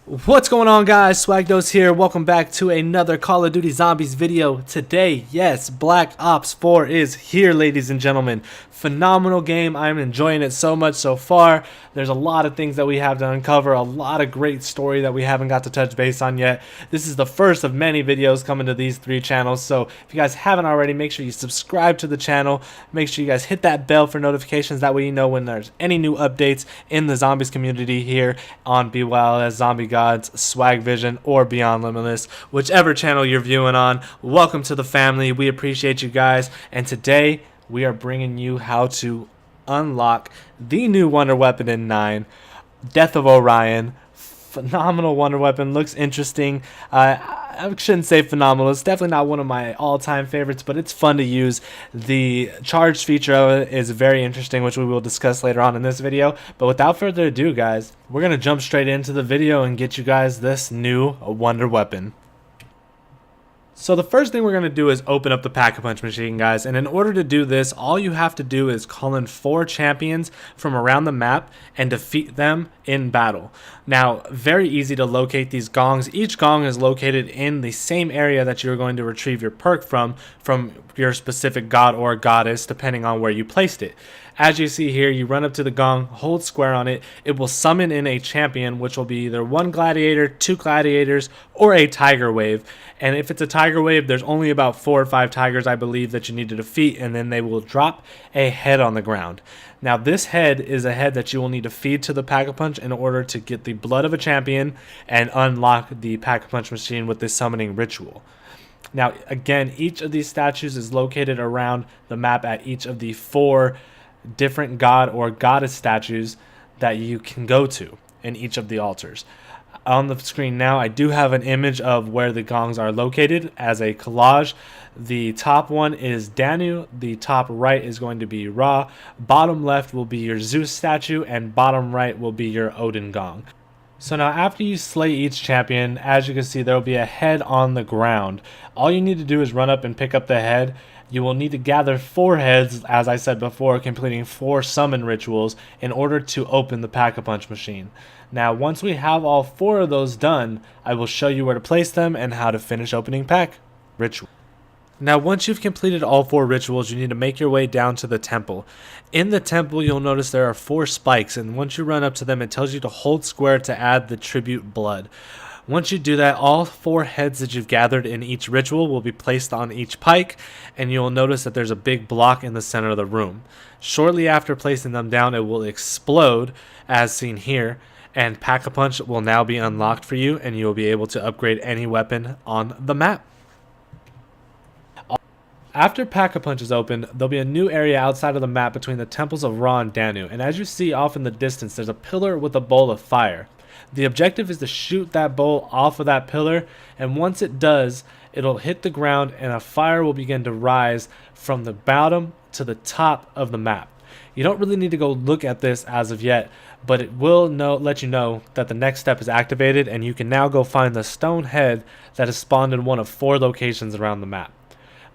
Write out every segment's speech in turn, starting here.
What's going on, guys? Swagdos here. Welcome back to another Call of Duty Zombies video. Today, yes, Black Ops 4 is here, ladies and gentlemen. Phenomenal game. I'm enjoying it so much so far. There's a lot of things that we have to uncover, a lot of great story that we haven't got to touch base on yet. This is the first of many videos coming to these three channels, so if you guys haven't already, make sure you subscribe to the channel. Make sure you guys hit that bell for notifications. That way you know when there's any new updates in the Zombies community here on BYLS, Zombie Gods, Swag Vision, or Beyond Limitless, whichever channel you're viewing on. Welcome to the family. We appreciate you guys, and today we are bringing you how to unlock the new wonder weapon in 9, Death of Orion. Phenomenal wonder weapon, looks interesting. I shouldn't say phenomenal, it's definitely not one of my all-time favorites, but it's fun to use. The charged feature of it is very interesting, which we will discuss later on in this video. But without further ado, guys, we're gonna jump straight into the video and get you guys this new wonder weapon. So the first thing we're going to do is open up the Pack-a-Punch machine, guys, and in order to do this, all you have to do is call in 4 champions from around the map and defeat them in battle. Now, very easy to locate these gongs. Each gong is located in the same area that you're going to retrieve your perk from your specific god or goddess, depending on where you placed it. As you see here, you run up to the gong, hold square on it, it will summon in a champion, which will be either 1 gladiator, 2 gladiators, or a tiger wave. And if it's a tiger wave, there's only about 4 or 5 tigers, I believe, that you need to defeat, and then they will drop a head on the ground. Now, this head is a head that you will need to feed to the Pack-a-Punch in order to get the blood of a champion and unlock the Pack-a-Punch machine with this summoning ritual. Now, again, each of these statues is located around the map at each of the 4 different god or goddess statues that you can go to in each of the altars. On the screen now, I do have an image of where the gongs are located as a collage. The top one is Danu, the top right is going to be Ra, bottom left will be your Zeus statue, and bottom right will be your Odin gong. So now after you slay each champion, as you can see, there will be a head on the ground. All you need to do is run up and pick up the head. You will need to gather 4 heads, as I said before, completing 4 summon rituals in order to open the Pack-a-Punch machine. Now, once we have all 4 of those done, I will show you where to place them and how to finish opening pack ritual. Now, once you've completed all 4 rituals, you need to make your way down to the temple. In the temple, you'll notice there are 4 spikes, and once you run up to them, it tells you to hold square to add the tribute blood. Once you do that, all 4 heads that you've gathered in each ritual will be placed on each pike, and you'll notice that there's a big block in the center of the room. Shortly after placing them down, it will explode, as seen here, and Pack-a-Punch will now be unlocked for you, and you will be able to upgrade any weapon on the map. After Pack-a-Punch is open, there'll be a new area outside of the map between the temples of Ra and Danu, and as you see off in the distance, there's a pillar with a bowl of fire. The objective is to shoot that bowl off of that pillar, and once it does, it'll hit the ground and a fire will begin to rise from the bottom to the top of the map. You don't really need to go look at this as of yet, but it will let you know that the next step is activated, and you can now go find the stone head that is spawned in one of 4 locations around the map.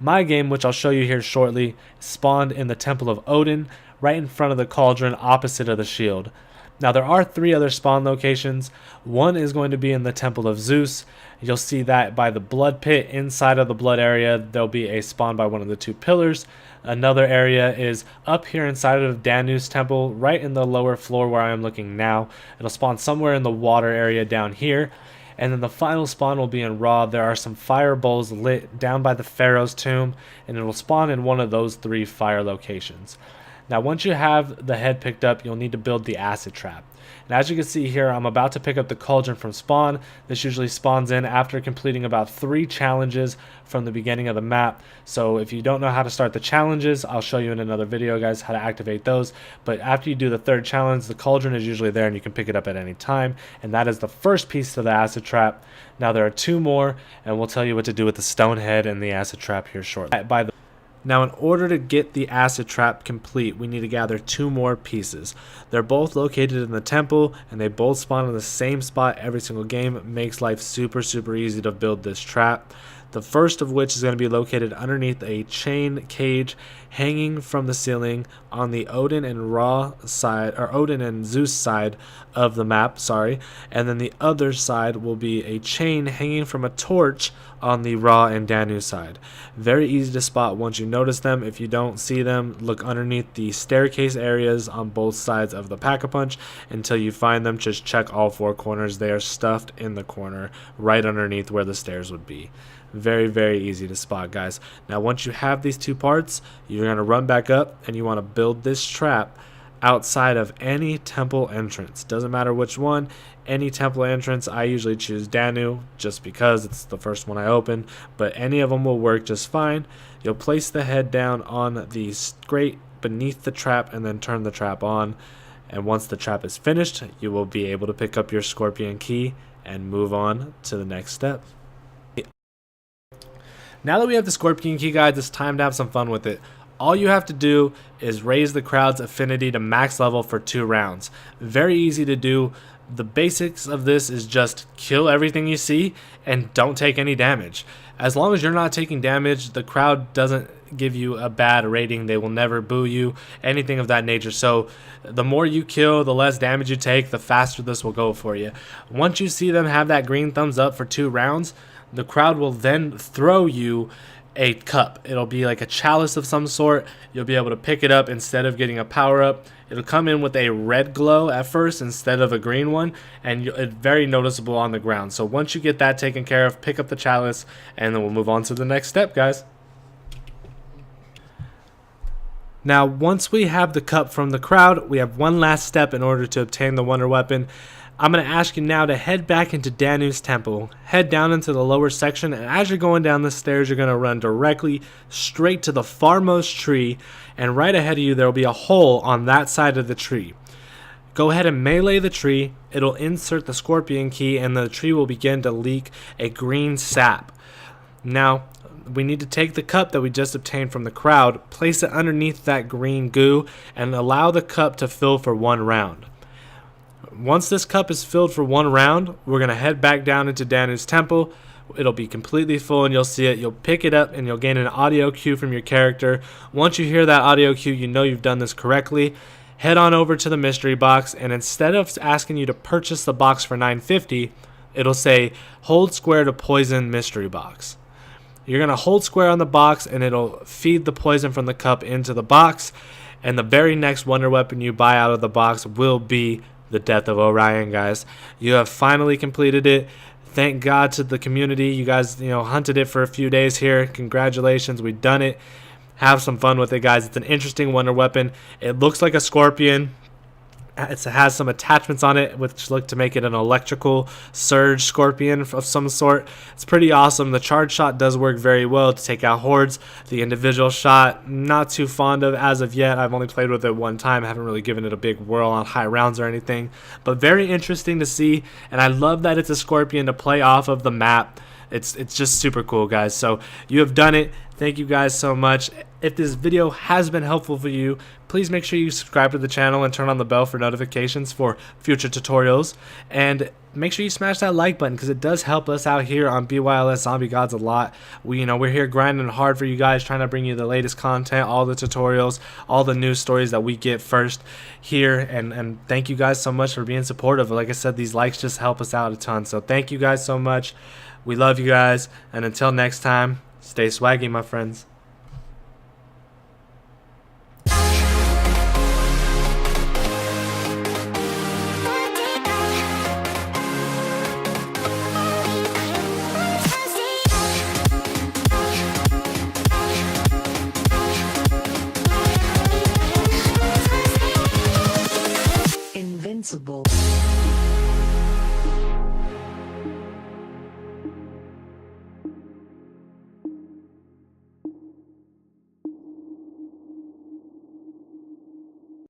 My game, which I'll show you here shortly, spawned in the Temple of Odin, right in front of the cauldron opposite of the shield. Now, there are 3 other spawn locations. One is going to be in the Temple of Zeus. You'll see that by the blood pit. Inside of the blood area, there'll be a spawn by one of the 2 pillars. Another area is up here inside of Danu's temple, right in the lower floor where I am looking now. It'll spawn somewhere in the water area down here. And then the final spawn will be in Ra. There are some fire bowls lit down by the Pharaoh's tomb, and it will spawn in one of those 3 fire locations. Now, once you have the head picked up, you'll need to build the acid trap. And as you can see here, I'm about to pick up the cauldron from spawn. This usually spawns in after completing about 3 challenges from the beginning of the map. So if you don't know how to start the challenges, I'll show you in another video, guys, how to activate those. But after you do the 3rd challenge, the cauldron is usually there and you can pick it up at any time. And that is the first piece to the acid trap. Now, there are 2 more, and we'll tell you what to do with the stone head and the acid trap here shortly. Now, in order to get the acid trap complete, we need to gather 2 more pieces. They're both located in the temple, and they both spawn in the same spot every single game. It makes life super easy to build this trap. The first of which is going to be located underneath a chain cage hanging from the ceiling on the Odin and Ra side, or Odin and Zeus side of the map, sorry. And then the other side will be a chain hanging from a torch on the Ra and Danu side. Very easy to spot once you notice them. If you don't see them, look underneath the staircase areas on both sides of the Pack-a-Punch until you find them. Just check all four corners. They are stuffed in the corner right underneath where the stairs would be. Very, very easy to spot, guys. Now, once you have these two parts, you're going to run back up and you want to build this trap outside of any temple entrance. Doesn't matter which one, any temple entrance. I usually choose Danu just because it's the first one I open, but any of them will work just fine. You'll place the head down on the grate beneath the trap and then turn the trap on. And once the trap is finished, you will be able to pick up your scorpion key and move on to the next step. Now that we have the scorpion key, guys, it's time to have some fun with it. All you have to do is raise the crowd's affinity to max level for 2 rounds. Very easy to do. The basics of this is just kill everything you see and don't take any damage. As long as you're not taking damage, the crowd doesn't give you a bad rating. They will never boo you, anything of that nature. So the more you kill, the less damage you take, the faster this will go for you. Once you see them have that green thumbs up for 2 rounds, the crowd will then throw you a cup. It'll be like a chalice of some sort. You'll be able to pick it up instead of getting a power up. It'll come in with a red glow at first instead of a green one, and it's very noticeable on the ground. So once you get that taken care of, pick up the chalice, and then we'll move on to the next step, guys. Now, once we have the cup from the crowd, we have one last step in order to obtain the wonder weapon. I'm going to ask you now to head back into Danu's temple, head down into the lower section, and as you're going down the stairs, you're going to run directly straight to the farmost tree, and right ahead of you there will be a hole on that side of the tree. Go ahead and melee the tree. It'll insert the scorpion key, and the tree will begin to leak a green sap. Now, we need to take the cup that we just obtained from the crowd, place it underneath that green goo, and allow the cup to fill for 1 round. Once this cup is filled for 1 round, we're going to head back down into Danu's temple. It'll be completely full and you'll see it. You'll pick it up and you'll gain an audio cue from your character. Once you hear that audio cue, you know you've done this correctly. Head on over to the mystery box, and instead of asking you to purchase the box for $9.50, it'll say hold square to poison mystery box. You're going to hold square on the box and it'll feed the poison from the cup into the box, and the very next wonder weapon you buy out of the box will be the Death of Orion, guys. You have finally completed it. Thank God to the community. You guys, hunted it for a few days here. Congratulations, we've done it. Have some fun with it, guys. It's an interesting wonder weapon. It looks like a scorpion. It has some attachments on it which look to make it an electrical surge scorpion of some sort. It's pretty awesome. The charge shot does work very well to take out hordes. The individual shot, not too fond of as of yet. I've only played with it 1 time. I haven't really given it a big whirl on high rounds or anything. But very interesting to see. And I love that it's a scorpion to play off of the map. It's just super cool, guys. So you have done it. Thank you guys so much. If this video has been helpful for you, please make sure you subscribe to the channel and turn on the bell for notifications for future tutorials. And make sure you smash that like button because it does help us out here on BYLS Zombie Gods a lot. We're here grinding hard for you guys, trying to bring you the latest content, all the tutorials, all the news stories that we get first here. And thank you guys so much for being supportive. Like I said, these likes just help us out a ton. So thank you guys so much. We love you guys. And until next time, stay swaggy, my friends. Invincible.